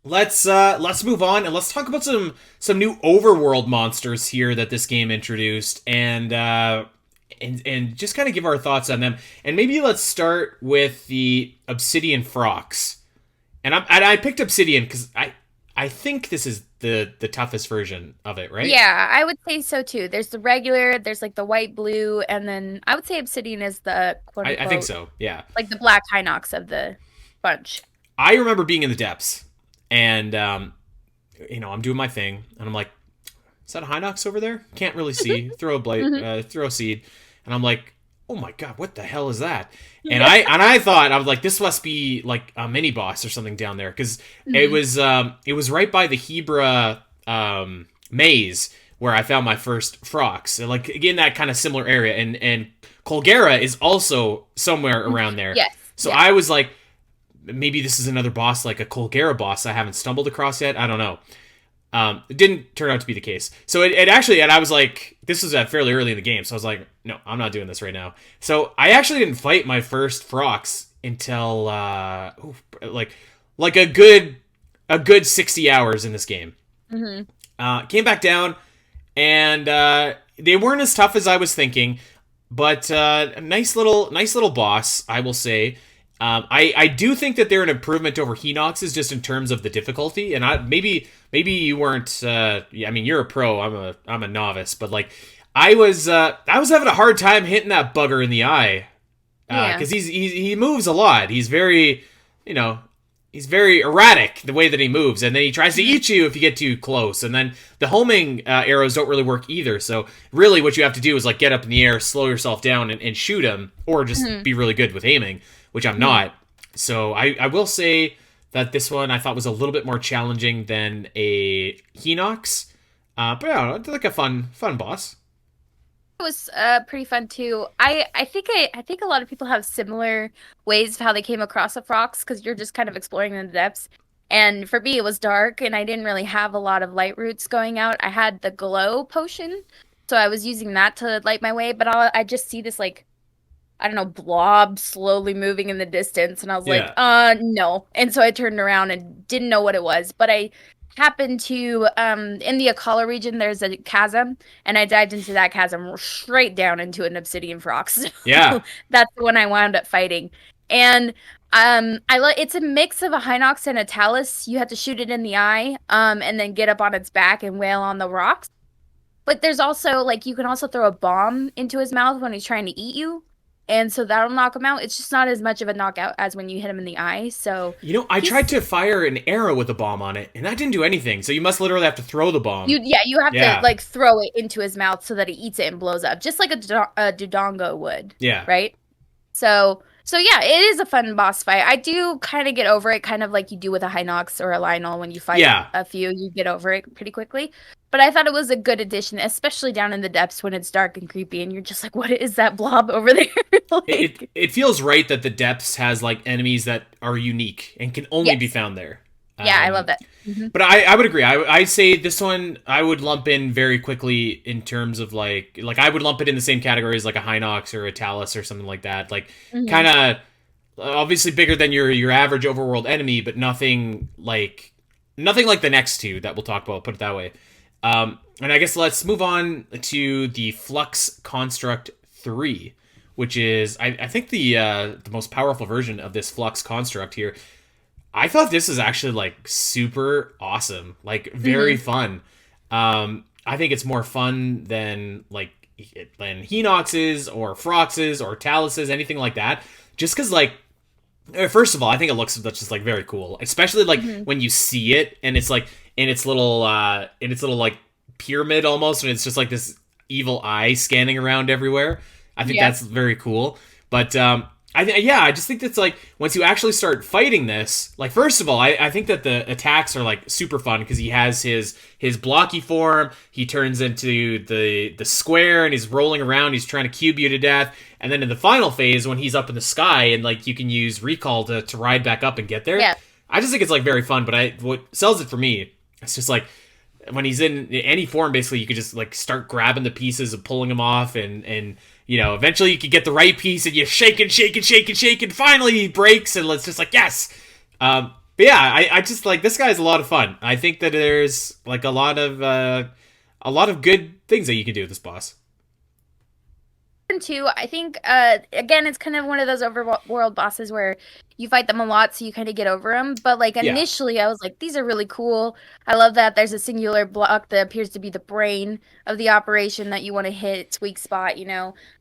let's move on and let's talk about some new overworld monsters here that this game introduced, and just kind of give our thoughts on them. And maybe let's start with the Obsidian Frox. And I picked Obsidian because I think this is the toughest version of it, right? Yeah, I would say so too. There's the regular, there's like the white, blue, and then I would say Obsidian is the quote I think unquote so. Yeah. like the black Hinox of the bunch. I remember being in the depths, and I'm doing my thing, and I'm like, "Is that a Hinox over there? Can't really see. Throw a blade, Hmm. throw a seed," and I'm like, "Oh my god, what the hell is that?" And I thought I was like, "This must be like a mini boss or something down there," because Hmm. it was right by the Hebra maze where I found my first Frox, and like again that kind of similar area, and Colgera is also somewhere around there. Yes. So Yeah. I was like, maybe this is another boss, like a Colgera boss I haven't stumbled across yet. I don't know. It didn't turn out to be the case. So it actually, and I was like, this was fairly early in the game, so I was like, no, I'm not doing this right now. So I actually didn't fight my first Frox until like a good 60 hours in this game. Hmm. Came back down, and they weren't as tough as I was thinking, but a nice little boss, I will say. I do think that they're an improvement over Henox's just in terms of the difficulty, and maybe you weren't. Yeah, I mean, you're a pro. I'm a novice, but like I was having a hard time hitting that bugger in the eye Yeah. because he moves a lot. You know, he's very erratic the way that he moves, and then he tries to Hmm. eat you if you get too close. And then the homing arrows don't really work either. So really, what you have to do is like get up in the air, slow yourself down, and shoot him, or just Hmm. be really good with aiming, which I'm Hmm. not. So I will say that this one I thought was a little bit more challenging than a Henox. But yeah, it's like a fun boss. It was pretty fun too. I think a lot of people have similar ways of how they came across a Frox because you're just kind of exploring in the depths. And for me, it was dark, and I didn't really have a lot of light roots going out. I had the glow potion, so I was using that to light my way. But I just see this like I don't know blob slowly moving in the distance, and I was like, Yeah, no. And so I turned around and didn't know what it was, but I happened to in the Akala region there's a chasm, and I dived into that chasm straight down into an obsidian frox. yeah, So that's when I wound up fighting. And it's a mix of a Hinox and a Talus. You have to shoot it in the eye, and then get up on its back and wail on the rocks. But there's also like you can also throw a bomb into his mouth when he's trying to eat you. And so that'll knock him out. It's just not as much of a knockout as when you hit him in the eye. So I tried he's to fire an arrow with a bomb on it, and that didn't do anything. So you must literally have to throw the bomb. you have to Yeah, like throw it into his mouth so that he eats it and blows up, just like a Dodongo would, yeah, right? So yeah, it is a fun boss fight. I do kind of get over it, kind of like you do with a Hinox or a Lionel. When you fight yeah. a few, you get over it pretty quickly. But I thought it was a good addition, especially down in the depths when it's dark and creepy, and you're just like, "What is that blob over there?" It Like, it feels right that the depths has like enemies that are unique and can only be yes, found there. yeah, I Um, love that. Hmm. but I would agree. I say this one I would lump in very quickly in terms of like I would lump it in the same category as like a Hinox or a Talus or something like that. Like Hmm. kind of obviously bigger than your average overworld enemy, but nothing like the next two that we'll talk about. Put it that way. And I guess let's move on to the Flux Construct 3, which is I think the most powerful version of this Flux Construct here. I thought this is actually like super awesome, like very Hmm. fun. I think it's more fun than Henox's or Frox's or Talus's, anything like that. Just because like first of all, I think it looks that's just like very cool, especially like Hmm. when you see it and it's like in its little like pyramid almost, and it's just like this evil eye scanning around everywhere. I think Yeah. that's very cool. But yeah, I just think that's like once you actually start fighting this, like first of all, I think that the attacks are like super fun because he has his blocky form. He turns into the square and he's rolling around. He's trying to cube you to death. And then in the final phase, when he's up in the sky and like you can use recall to ride back up and get there, Yeah. I just think it's like very fun. But what sells it for me, it's just like when he's in any form, basically you could just like start grabbing the pieces and pulling them off, and eventually you could get the right piece and you shake and shake and shake and shake, and finally he breaks, and it's just like yes. But yeah, I just like this guy's a lot of fun. I think that there's like a lot of good things that you can do with this boss. Too, I think again it's kind of one of those overworld bosses where you fight them a lot so you kind of get over them, but like Yeah. initially I was like, these are really cool. I love that there's a singular block that appears to be the brain of the operation that you want to hit its weak spot,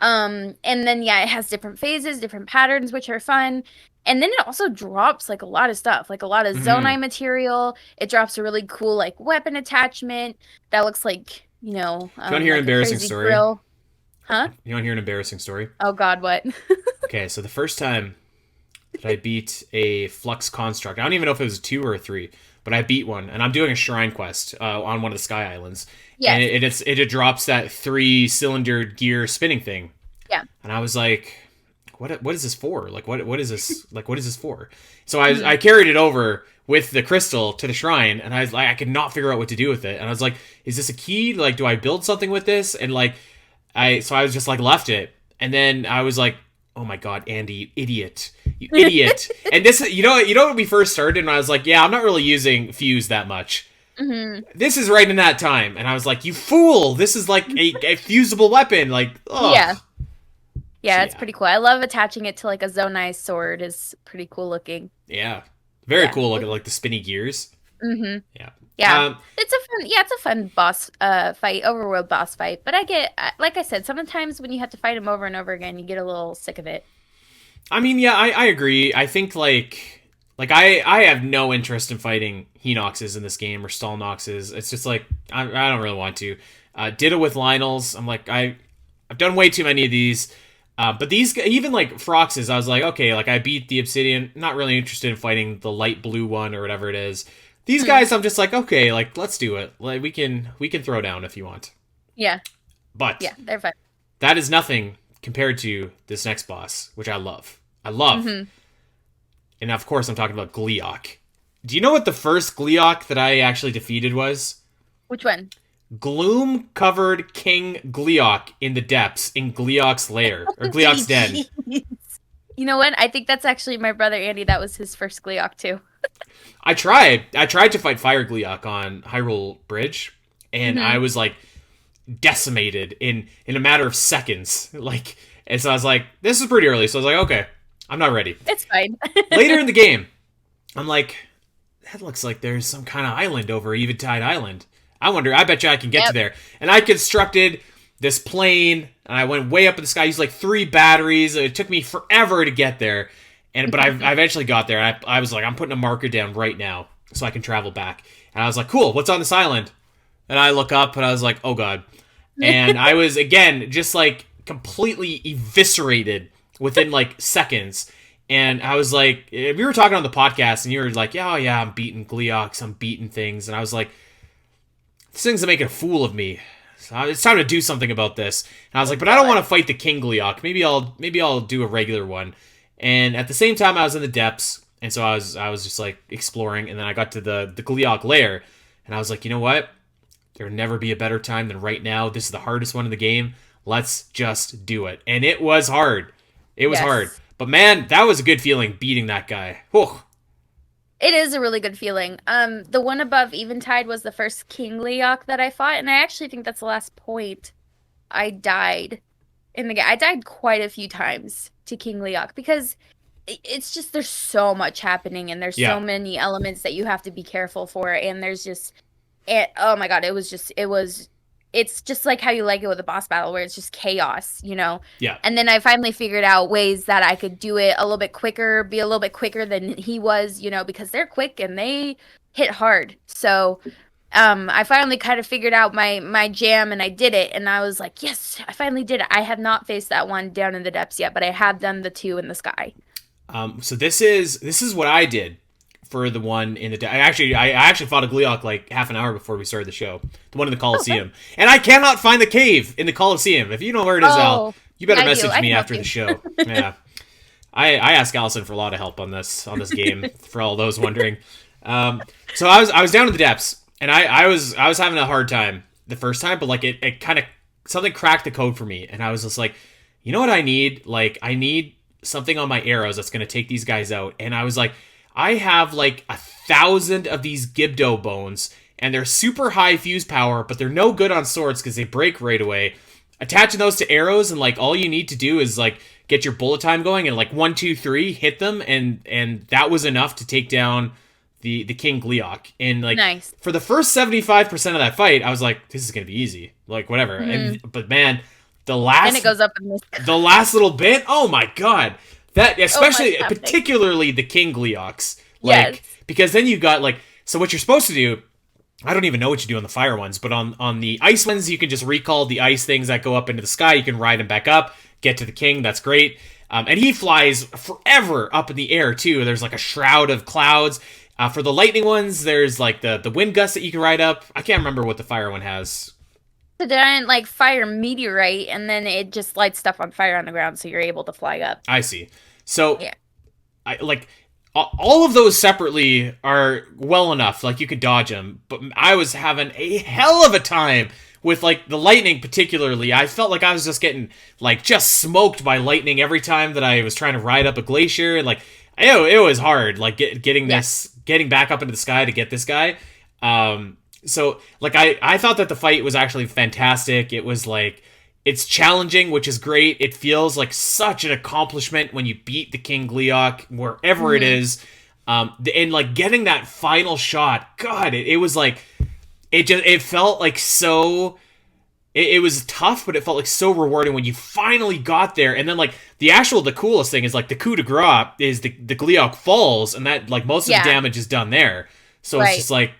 and then yeah, it has different phases, different patterns, which are fun. And then it also drops like a lot of stuff, like a lot of Hmm. zonai material. It drops a really cool like weapon attachment that looks like, Do you want to hear an like a embarrassing crazy story? grill. Huh? You want to hear an embarrassing story? Oh God, what? Okay, so the first time that I beat a Flux Construct, I don't even know if it was a 2 or a 3, but I beat one, and I'm doing a shrine quest on one of the Sky Islands, and Yes. it drops that 3-cylinder gear spinning thing, Yeah. and I was like, what is this for? Like what is this like what is this for? So Mhm. I carried it over with the crystal to the shrine, and I was like, I could not figure out what to do with it, and I was like, is this a key? Like, do I build something with this? And like I was just like left it, and then I was like, oh my god, Andy, you idiot, you idiot. And this, when we first started, and I was like, yeah, I'm not really using fuse that much. Mhm. This is right in that time, and I was like, you fool, this is like a fusible weapon, like, Yeah. ugh. So Yeah, it's yeah, pretty cool. I love attaching it to like a zonai sword. Is pretty cool looking. yeah, very Yeah. cool. Look at like the spinny gears. Mhm. Yeah. Yeah. Um, It's a fun boss fight, overworld boss fight. But like I said, sometimes when you have to fight him over and over again, you get a little sick of it. I mean, yeah, I agree. I think I have no interest in fighting Henoxes in this game or Stalnoxes. It's just like I don't really want to. Ditto with Lionels. I'm like I've done way too many of these. But these even like Froxes, I was like, okay, like I beat the Obsidian. Not really interested in fighting the light blue one or whatever it is. These Mhm. guys, I'm just like, okay, like let's do it. Like we can throw down if you want. Yeah. But Yeah, they're fun. that is nothing compared to this next boss, which I love. I love. Mhm. And of course, I'm talking about Gleeok. Do you know what the first Gleeok that I actually defeated was? Which one? Gloom covered King Gleeok in the depths in Gleeok's lair, or Gleeok's den. Jeez. You know what? I think that's actually my brother Andy. That was his first Gleeok too. I tried. I tried to fight Fire Gleeok on Hyrule Bridge, and Mhm. I was like decimated in a matter of seconds. Like, and so I was like, this is pretty early. So I was like, okay, I'm not ready. It's fine. Later in the game, I'm like, that looks like there's some kind of island over Eventide Island. I bet you I can get to Yep. there. And I constructed this plane, and I went way up in the sky, used like 3 batteries. It took me forever to get there. But I eventually got there, and I was like, I'm putting a marker down right now so I can travel back. And I was like, cool, what's on this island? And I look up, and I was like, oh god. And I was, again, just like completely eviscerated within like seconds. And I was like, we were talking on the podcast, and you were like, yeah, oh yeah, I'm beating Gleeoks, I'm beating things. And I was like, this thing's making a fool of me. So it's time to do something about this. And I was like, but I don't want to fight the King Gleeok. Maybe I'll do a regular one. And at the same time, I was in the depths, and so I was just like exploring. And then I got to the Gleeok lair, and I was like, you know what? There'll never be a better time than right now. This is the hardest one in the game. Let's just do it. And it was hard. It was hard. Yes. But man, that was a good feeling beating that guy. Whew. It is a really good feeling. The one above Eventide was the first King Leok that I fought, and I actually think that's the last point I died in the game. I died quite a few times to King Leok because it's just there's so much happening and there's so Yeah. many elements that you have to be careful for, and there's just oh my god, it's just like how you like it with a boss battle where it's just chaos. Yeah. And then I finally figured out ways that I could do it a little bit quicker, be a little bit quicker than he was, because they're quick and they hit hard. So I finally kind of figured out my jam and I did it, and I was like, yes, I finally did it. I have not faced that one down in the depths yet, but I have done the 2 in the sky. So this is what I did for the one in the. I actually fought a Gleeok like half an hour before we started the show. The one in the Coliseum, and I cannot find the cave in the Coliseum. If you know where it is, Al, Oh, you better I do. message I me can help after you. the show. Yeah, I asked Allison for a lot of help on this game. For all those wondering, so I was down in the depths, and I was having a hard time the first time, but like it kind of something cracked the code for me, and I was just like, you know what I need? Like I need something on my arrows that's going to take these guys out. And I was like, I have like 1,000 of these Gibdo bones, and they're super high fuse power, but they're no good on swords because they break right away. Attaching those to arrows, and like all you need to do is like get your bullet time going, and like 1, 2, 3, hit them, and that was enough to take down the King Gleeok. And like Nice. for the first 75% of that fight, I was like, this is gonna be easy, like whatever. But man, the last And it goes up in this. the last little bit, oh my god, that especially fantastic. particularly the King Gleeoks, like Yes. because then you got like, so what you're supposed to do. I don't even know what you do on the fire ones, but on the ice ones, you can just recall the ice things that go up into the sky. You can ride them back up, get to the king. That's great. And he flies forever up in the air, too. There's like a shroud of clouds. For the lightning ones, there's like the wind gusts that you can ride up. I can't remember what the fire one has. So then, like, fire meteorite, and then it just lights stuff on fire on the ground, so you're able to fly up. I see. So, Yeah. I like all of those separately are well enough. Like you could dodge them, but I was having a hell of a time with like the lightning, particularly. I felt like I was just getting like just smoked by lightning every time that I was trying to ride up a glacier. And like it was hard, like getting back up into the sky to get this guy. So like I thought that the fight was actually fantastic. It was like, it's challenging, which is great. It feels like such an accomplishment when you beat the King Gleeok, wherever it is. And like getting that final shot, God, it was like, it felt like so, it was tough, but it felt like so rewarding when you finally got there. And then like the coolest thing is like the coup de grace is the Gleeok falls, and that like most of the damage is done there. So it's just like,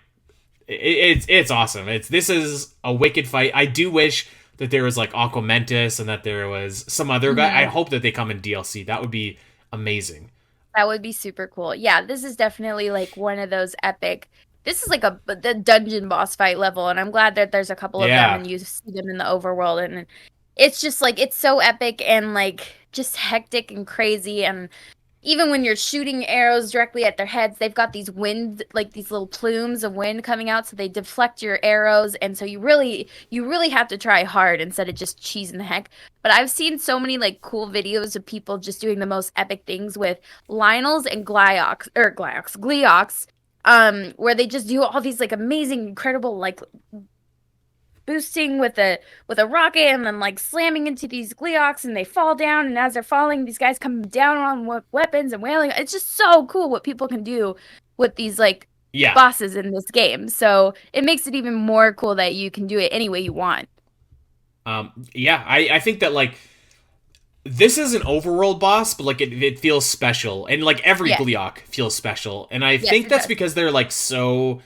it's awesome. This is a wicked fight. I do wish that there was like Aquamentus and that there was some other guy. I hope that they come in DLC. That would be amazing. That would be super cool. Yeah, this is definitely like one of those epic. This is like the dungeon boss fight level, and I'm glad that there's a couple of them and you see them in the overworld, and it's just like it's so epic and like just hectic and crazy. And even when you're shooting arrows directly at their heads, they've got these wind, like these little plumes of wind coming out, so they deflect your arrows. And so you really have to try hard instead of just cheesing the heck. But I've seen so many like cool videos of people just doing the most epic things with Lionels and Gleeoks, where they just do all these like amazing, incredible like boosting with a rocket and then like slamming into these Gleeoks, and they fall down, and as they're falling, these guys come down on weapons and wailing. It's just so cool what people can do with these like bosses in this game. So it makes it even more cool that you can do it any way you want. I think that like this is an overworld boss, but like it feels special, and like every Gleeok feels special, and I think that's because they're like so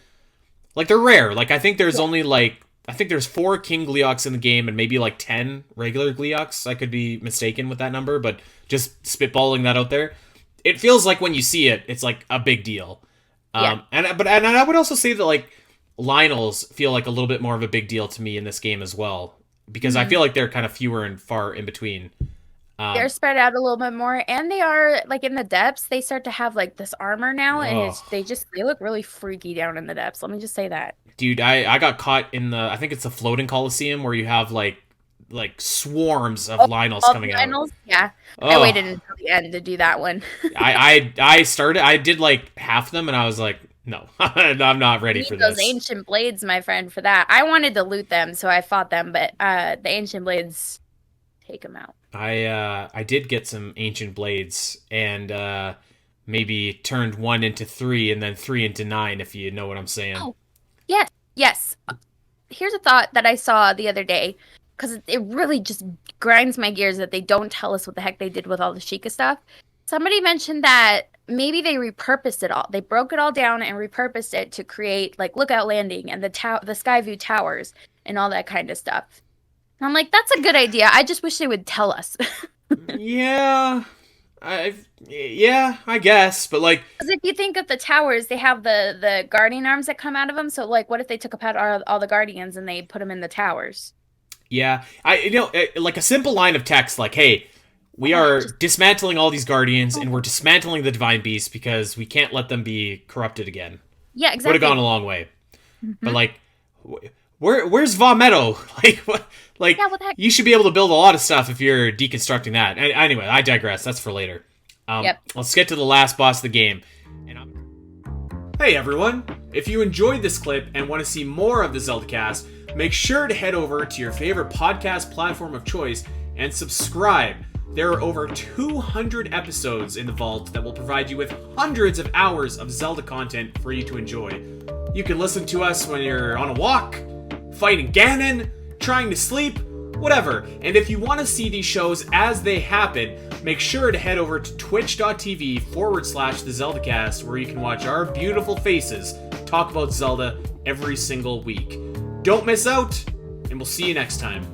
like they're rare. Like I think there's only like there's 4 King Gleeoks in the game and maybe like 10 regular Gleeoks. I could be mistaken with that number, but just spitballing that out there. It feels like when you see it, it's like a big deal. And I would also say that like Lionels feel like a little bit more of a big deal to me in this game as well, because I feel like they're kind of fewer and far in between. They're spread out a little bit more, and they are like in the depths. They start to have like this armor now, and they look really freaky down in the depths. Let me just say that. Dude, I got caught in I think it's the floating Coliseum where you have like swarms of Lionels coming out. Yeah. I waited until the end to do that one. I did like half them, and I was like, no, I'm not ready for this. Those ancient blades, my friend, for that. I wanted to loot them, so I fought them, but the ancient blades, take them out. I did get some ancient blades, and maybe turned 1 into 3 and then 3 into 9, if you know what I'm saying. Oh, yes. Here's a thought that I saw the other day, because it really just grinds my gears that they don't tell us what the heck they did with all the Sheikah stuff. Somebody mentioned that maybe they repurposed it all. They broke it all down and repurposed it to create like Lookout Landing and the Skyview Towers and all that kind of stuff. And I'm like, that's a good idea. I just wish they would tell us. Yeah, I guess, but like, because if you think of the towers, they have the guardian arms that come out of them. So like, what if they took apart all the guardians and they put them in the towers? Yeah, like a simple line of text like, hey, we are dismantling all these guardians, and we're dismantling the divine beasts because we can't let them be corrupted again. Yeah, exactly. Would have gone a long way. But like, where's Va Meadow? Like, what? Like, what the heck? You should be able to build a lot of stuff if you're deconstructing that. Anyway, I digress. That's for later. Let's get to the last boss of the game. And Hey everyone! If you enjoyed this clip and want to see more of the Zelda Cast, make sure to head over to your favorite podcast platform of choice and subscribe. There are over 200 episodes in the vault that will provide you with hundreds of hours of Zelda content for you to enjoy. You can listen to us when you're on a walk, fighting Ganon, trying to sleep, whatever. And if you want to see these shows as they happen, make sure to head over to twitch.tv/the Zelda Cast, where you can watch our beautiful faces talk about Zelda every single week. Don't miss out, and we'll see you next time.